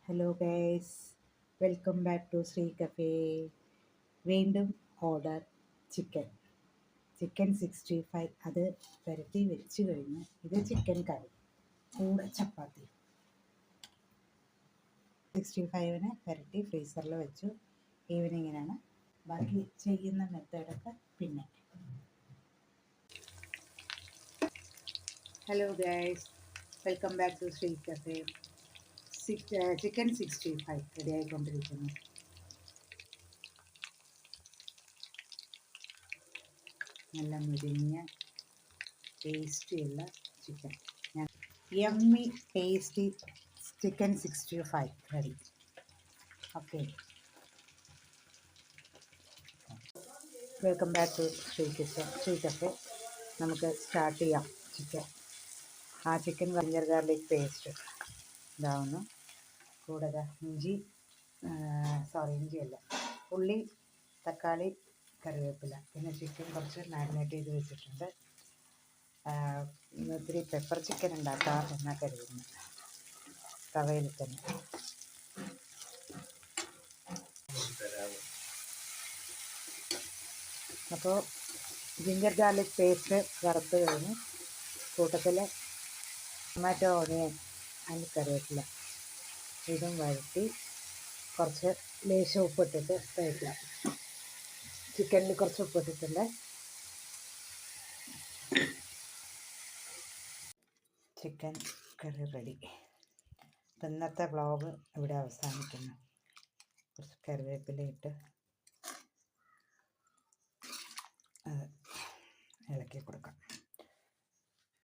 Hello guys, welcome back to Sree cafe. വീണ്ടും order chicken 65. അത് പുരട്ടി വെച്ച് കഴിഞ്ഞ് ഇത് ചിക്കൻ കറി കൂടെ ചപ്പാത്തി. 65 പുരട്ടി ഫ്രീസറിൽ വെച്ചു. ഈവനിങ്ങിനാണ് ബാക്കി ചെയ്യുന്ന മെത്തേഡൊക്കെ പിന്നെ. Hello guys, welcome back to Sree Cafe. Chicken 65 ready ആയിക്കൊണ്ടിരിക്കുന്നു. നല്ല മുരിഞ്ഞ ടേസ്റ്റിയുള്ള chicken. Yummy tasty chicken 65 ready. Okay, welcome back to Sree Cafe. നമുക്ക് സ്റ്റാർട്ട് ചെയ്യാം. ചിക്കൻ ജിഞ്ചർ ഗാർലിക് പേസ്റ്റ് ഇതാവുന്നു. കൂടെ ഇഞ്ചിയല്ല, ഉള്ളി, തക്കാളി, കറിവേപ്പില, പിന്നെ ചിക്കൻ കുറച്ച് മാരിനേറ്റ് ചെയ്ത് വെച്ചിട്ടുണ്ട്. ഇത്തിരി പെപ്പർ ചിക്കൻ ഉണ്ടാക്കാം എന്നാണ് കരുതുന്നത്, തവയിൽ തന്നെ. അപ്പോൾ ജിഞ്ചർ ഗാർലിക് പേസ്റ്റ് വറുത്ത് കഴിഞ്ഞ് കൂട്ടത്തിൽ ടൊമാറ്റോ, ഓണിയൻ, അതിന് കറിവേപ്പില ഇതും വഴറ്റി കുറച്ച് ലേശം ഉപ്പിട്ടിട്ട് കഴിക്കാം. ചിക്കനിൽ കുറച്ച് ഉപ്പിട്ടിട്ടുണ്ട്. ചിക്കൻ കറി റെഡി. അപ്പം ഇന്നത്തെ വ്ളോഗ് ഇവിടെ അവസാനിക്കുന്നു. കുറച്ച് കറിവേപ്പില ഇട്ട്